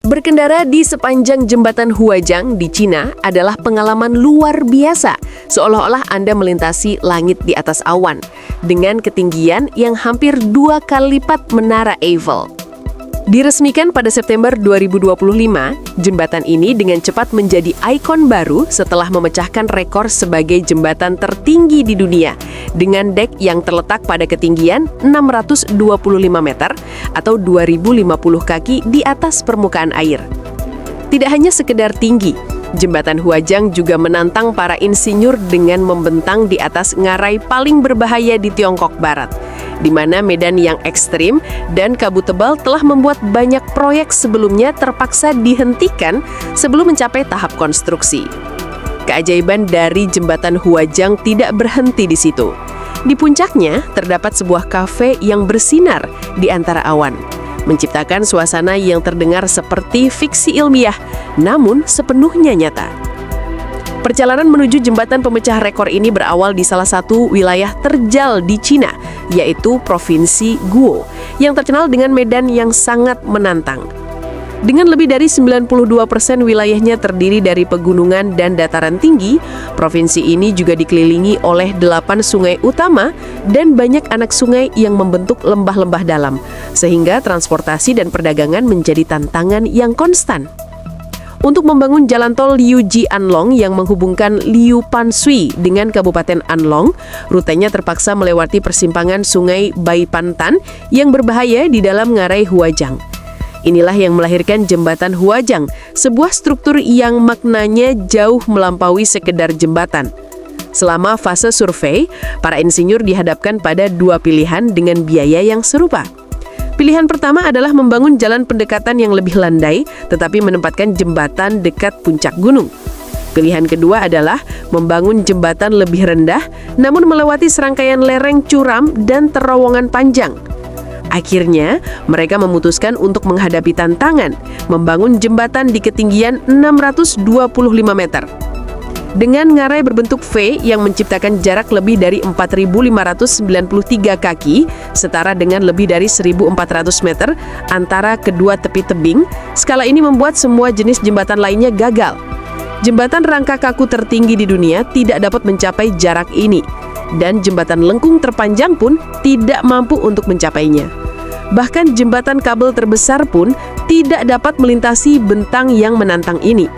Berkendara di sepanjang jembatan Huajang di Cina adalah pengalaman luar biasa, seolah-olah Anda melintasi langit di atas awan, dengan ketinggian yang hampir 2 kali lipat Menara Eiffel. Diresmikan pada September 2025, jembatan ini dengan cepat menjadi ikon baru setelah memecahkan rekor sebagai jembatan tertinggi di dunia, dengan dek yang terletak pada ketinggian 625 meter atau 2050 kaki di atas permukaan air. Tidak hanya sekedar tinggi, jembatan Huajang juga menantang para insinyur dengan membentang di atas ngarai paling berbahaya di Tiongkok Barat, di mana medan yang ekstrim dan kabut tebal telah membuat banyak proyek sebelumnya terpaksa dihentikan sebelum mencapai tahap konstruksi. Keajaiban dari jembatan Huajang tidak berhenti di situ. Di puncaknya terdapat sebuah kafe yang bersinar di antara awan, menciptakan suasana yang terdengar seperti fiksi ilmiah, namun sepenuhnya nyata. Perjalanan menuju jembatan pemecah rekor ini berawal di salah satu wilayah terjal di Cina, yaitu Provinsi Guo, yang terkenal dengan medan yang sangat menantang. Dengan lebih dari 92% wilayahnya terdiri dari pegunungan dan dataran tinggi, provinsi ini juga dikelilingi oleh 8 sungai utama dan banyak anak sungai yang membentuk lembah-lembah dalam, sehingga transportasi dan perdagangan menjadi tantangan yang konstan. Untuk membangun jalan tol Liuji Anlong yang menghubungkan Liu Panshui dengan Kabupaten Anlong, rutenya terpaksa melewati persimpangan sungai Baipantan yang berbahaya di dalam ngarai Huajang. Inilah yang melahirkan jembatan Huajang, sebuah struktur yang maknanya jauh melampaui sekedar jembatan. Selama fase survei, para insinyur dihadapkan pada 2 pilihan dengan biaya yang serupa. Pilihan pertama adalah membangun jalan pendekatan yang lebih landai, tetapi menempatkan jembatan dekat puncak gunung. Pilihan kedua adalah membangun jembatan lebih rendah, namun melewati serangkaian lereng curam dan terowongan panjang. Akhirnya, mereka memutuskan untuk menghadapi tantangan, membangun jembatan di ketinggian 625 meter. Dengan ngarai berbentuk V yang menciptakan jarak lebih dari 4.593 kaki, setara dengan lebih dari 1.400 meter antara kedua tepi tebing, skala ini membuat semua jenis jembatan lainnya gagal. Jembatan rangka kaku tertinggi di dunia tidak dapat mencapai jarak ini, dan jembatan lengkung terpanjang pun tidak mampu untuk mencapainya. Bahkan jembatan kabel terbesar pun tidak dapat melintasi bentang yang menantang ini.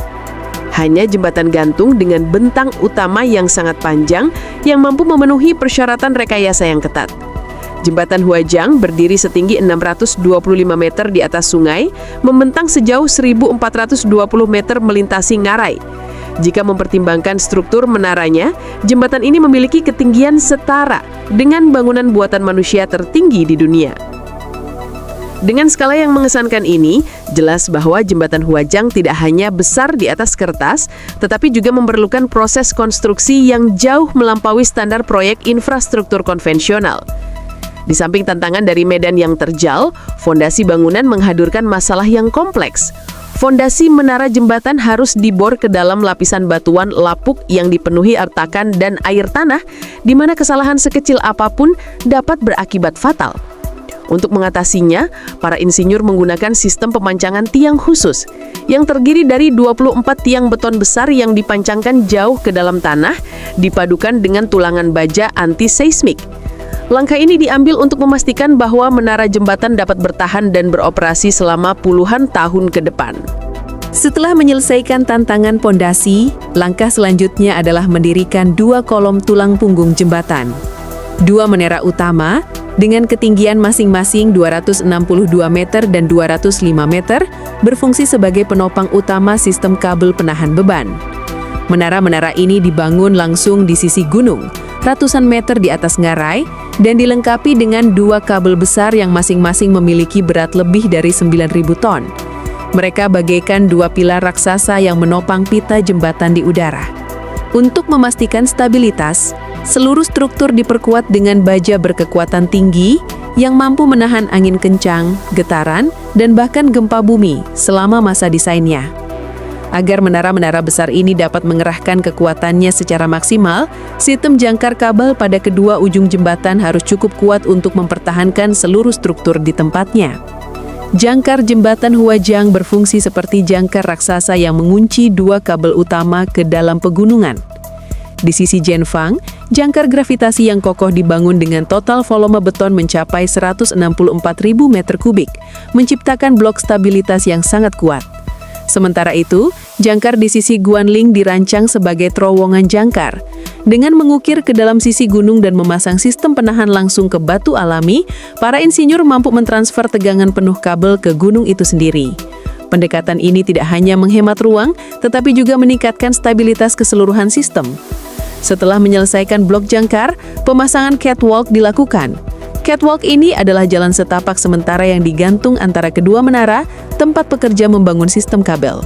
Hanya jembatan gantung dengan bentang utama yang sangat panjang yang mampu memenuhi persyaratan rekayasa yang ketat. Jembatan Huajang berdiri setinggi 625 meter di atas sungai, membentang sejauh 1.420 meter melintasi ngarai. Jika mempertimbangkan struktur menaranya, jembatan ini memiliki ketinggian setara dengan bangunan buatan manusia tertinggi di dunia. Dengan skala yang mengesankan ini, jelas bahwa jembatan Huajang tidak hanya besar di atas kertas, tetapi juga memerlukan proses konstruksi yang jauh melampaui standar proyek infrastruktur konvensional. Di samping tantangan dari medan yang terjal, fondasi bangunan menghadurkan masalah yang kompleks. Fondasi menara jembatan harus dibor ke dalam lapisan batuan lapuk yang dipenuhi retakan dan air tanah, di mana kesalahan sekecil apapun dapat berakibat fatal. Untuk mengatasinya, para insinyur menggunakan sistem pemancangan tiang khusus yang terdiri dari 24 tiang beton besar yang dipancangkan jauh ke dalam tanah, dipadukan dengan tulangan baja anti-seismik. Langkah ini diambil untuk memastikan bahwa menara jembatan dapat bertahan dan beroperasi selama puluhan tahun ke depan. Setelah menyelesaikan tantangan pondasi, langkah selanjutnya adalah mendirikan 2 kolom tulang punggung jembatan. 2 menara utama dengan ketinggian masing-masing 262 meter dan 205 meter berfungsi sebagai penopang utama sistem kabel penahan beban. Menara-menara ini dibangun langsung di sisi gunung, ratusan meter di atas ngarai, dan dilengkapi dengan 2 kabel besar yang masing-masing memiliki berat lebih dari 9.000 ton. Mereka bagaikan 2 pilar raksasa yang menopang pita jembatan di udara. Untuk memastikan stabilitas, seluruh struktur diperkuat dengan baja berkekuatan tinggi yang mampu menahan angin kencang, getaran, dan bahkan gempa bumi selama masa desainnya. Agar menara-menara besar ini dapat mengerahkan kekuatannya secara maksimal, sistem jangkar kabel pada kedua ujung jembatan harus cukup kuat untuk mempertahankan seluruh struktur di tempatnya. Jangkar jembatan Huajang berfungsi seperti jangkar raksasa yang mengunci dua kabel utama ke dalam pegunungan. Di sisi Jianfang, jangkar gravitasi yang kokoh dibangun dengan total volume beton mencapai 164.000 meter kubik, menciptakan blok stabilitas yang sangat kuat. Sementara itu, jangkar di sisi Guanling dirancang sebagai terowongan jangkar. Dengan mengukir ke dalam sisi gunung dan memasang sistem penahan langsung ke batu alami, para insinyur mampu mentransfer tegangan penuh kabel ke gunung itu sendiri. Pendekatan ini tidak hanya menghemat ruang, tetapi juga meningkatkan stabilitas keseluruhan sistem. Setelah menyelesaikan blok jangkar, pemasangan catwalk dilakukan. Catwalk ini adalah jalan setapak sementara yang digantung antara kedua menara, tempat pekerja membangun sistem kabel.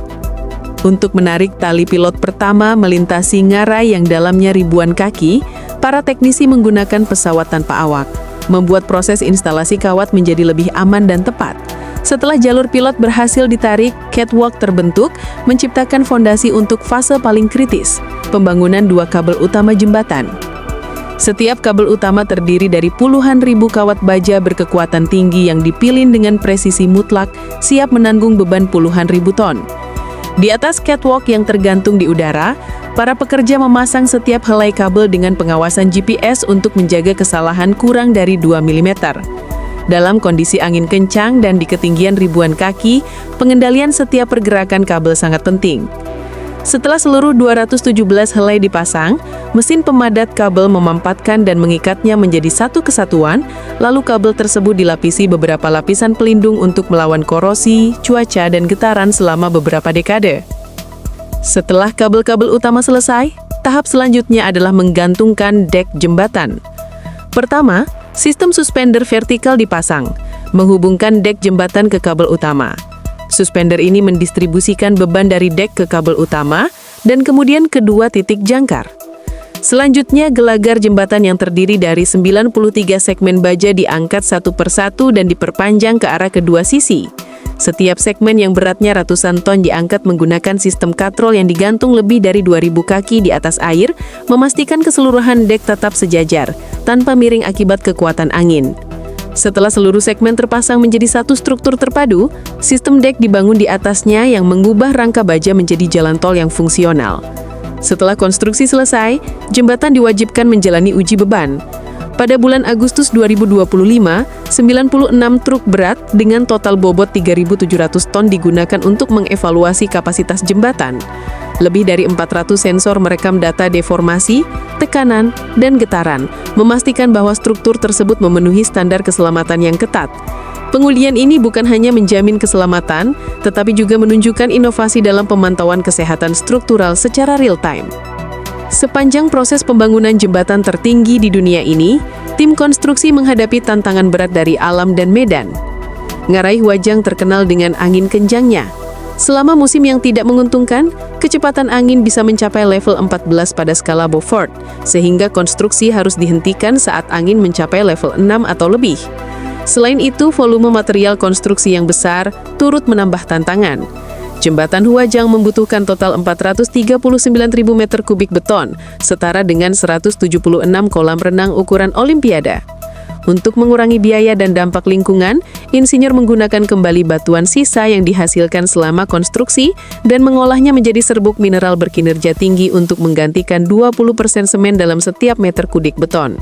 Untuk menarik tali pilot pertama melintasi ngarai yang dalamnya ribuan kaki, para teknisi menggunakan pesawat tanpa awak, membuat proses instalasi kawat menjadi lebih aman dan tepat. Setelah jalur pilot berhasil ditarik, catwalk terbentuk, menciptakan fondasi untuk fase paling kritis, pembangunan dua kabel utama jembatan. Setiap kabel utama terdiri dari puluhan ribu kawat baja berkekuatan tinggi yang dipilin dengan presisi mutlak, siap menanggung beban puluhan ribu ton. Di atas catwalk yang tergantung di udara, para pekerja memasang setiap helai kabel dengan pengawasan GPS untuk menjaga kesalahan kurang dari 2 mm. Dalam kondisi angin kencang dan di ketinggian ribuan kaki, pengendalian setiap pergerakan kabel sangat penting. Setelah seluruh 217 helai dipasang, mesin pemadat kabel memampatkan dan mengikatnya menjadi satu kesatuan, lalu kabel tersebut dilapisi beberapa lapisan pelindung untuk melawan korosi, cuaca, dan getaran selama beberapa dekade. Setelah kabel-kabel utama selesai, tahap selanjutnya adalah menggantungkan dek jembatan. Pertama, sistem suspender vertikal dipasang, menghubungkan dek jembatan ke kabel utama. Suspender ini mendistribusikan beban dari dek ke kabel utama dan kemudian kedua titik jangkar. Selanjutnya, gelagar jembatan yang terdiri dari 93 segmen baja diangkat satu persatu dan diperpanjang ke arah kedua sisi. Setiap segmen yang beratnya ratusan ton diangkat menggunakan sistem katrol yang digantung lebih dari 2.000 kaki di atas air, memastikan keseluruhan dek tetap sejajar, tanpa miring akibat kekuatan angin. Setelah seluruh segmen terpasang menjadi satu struktur terpadu, sistem dek dibangun di atasnya yang mengubah rangka baja menjadi jalan tol yang fungsional. Setelah konstruksi selesai, jembatan diwajibkan menjalani uji beban. Pada bulan Agustus 2025, 96 truk berat dengan total bobot 3.700 ton digunakan untuk mengevaluasi kapasitas jembatan. Lebih dari 400 sensor merekam data deformasi, tekanan, dan getaran, memastikan bahwa struktur tersebut memenuhi standar keselamatan yang ketat. Pengujian ini bukan hanya menjamin keselamatan, tetapi juga menunjukkan inovasi dalam pemantauan kesehatan struktural secara real-time. Sepanjang proses pembangunan jembatan tertinggi di dunia ini, tim konstruksi menghadapi tantangan berat dari alam dan medan. Ngarai Huajang terkenal dengan angin kencangnya. Selama musim yang tidak menguntungkan, kecepatan angin bisa mencapai level 14 pada skala Beaufort, sehingga konstruksi harus dihentikan saat angin mencapai level 6 atau lebih. Selain itu, volume material konstruksi yang besar turut menambah tantangan. Jembatan Huajang membutuhkan total 439.000 meter kubik beton, setara dengan 176 kolam renang ukuran Olimpiade. Untuk mengurangi biaya dan dampak lingkungan, insinyur menggunakan kembali batuan sisa yang dihasilkan selama konstruksi dan mengolahnya menjadi serbuk mineral berkinerja tinggi untuk menggantikan 20% semen dalam setiap meter kubik beton.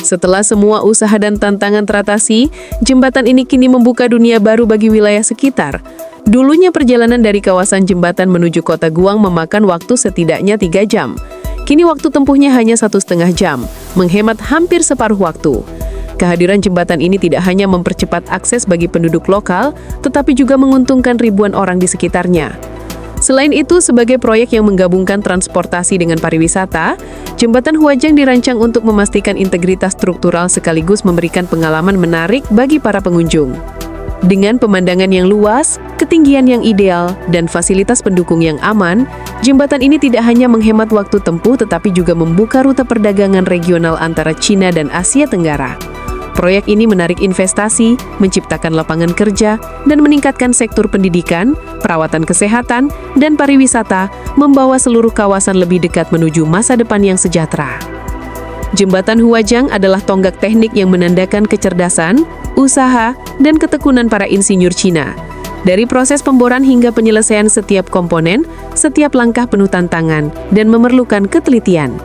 Setelah semua usaha dan tantangan teratasi, jembatan ini kini membuka dunia baru bagi wilayah sekitar. Dulunya perjalanan dari kawasan jembatan menuju kota Guang memakan waktu setidaknya 3 jam. Kini waktu tempuhnya hanya 1,5 jam, menghemat hampir separuh waktu. Kehadiran jembatan ini tidak hanya mempercepat akses bagi penduduk lokal, tetapi juga menguntungkan ribuan orang di sekitarnya. Selain itu, sebagai proyek yang menggabungkan transportasi dengan pariwisata, Jembatan Huajang dirancang untuk memastikan integritas struktural sekaligus memberikan pengalaman menarik bagi para pengunjung. Dengan pemandangan yang luas, ketinggian yang ideal, dan fasilitas pendukung yang aman, jembatan ini tidak hanya menghemat waktu tempuh tetapi juga membuka rute perdagangan regional antara China dan Asia Tenggara. Proyek ini menarik investasi, menciptakan lapangan kerja, dan meningkatkan sektor pendidikan, perawatan kesehatan, dan pariwisata, membawa seluruh kawasan lebih dekat menuju masa depan yang sejahtera. Jembatan Huajang adalah tonggak teknik yang menandakan kecerdasan, usaha, dan ketekunan para insinyur Cina. Dari proses pemboran hingga penyelesaian setiap komponen, setiap langkah penuh tantangan dan memerlukan ketelitian.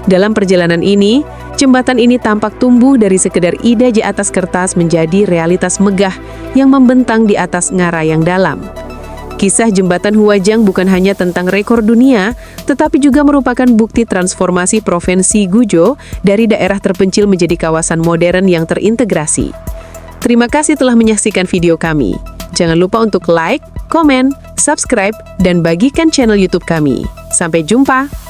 Dalam perjalanan ini, jembatan ini tampak tumbuh dari sekedar ide di atas kertas menjadi realitas megah yang membentang di atas ngarai yang dalam. Kisah jembatan Huajang bukan hanya tentang rekor dunia, tetapi juga merupakan bukti transformasi provinsi Guizhou dari daerah terpencil menjadi kawasan modern yang terintegrasi. Terima kasih telah menyaksikan video kami. Jangan lupa untuk like, komen, subscribe, dan bagikan channel YouTube kami. Sampai jumpa!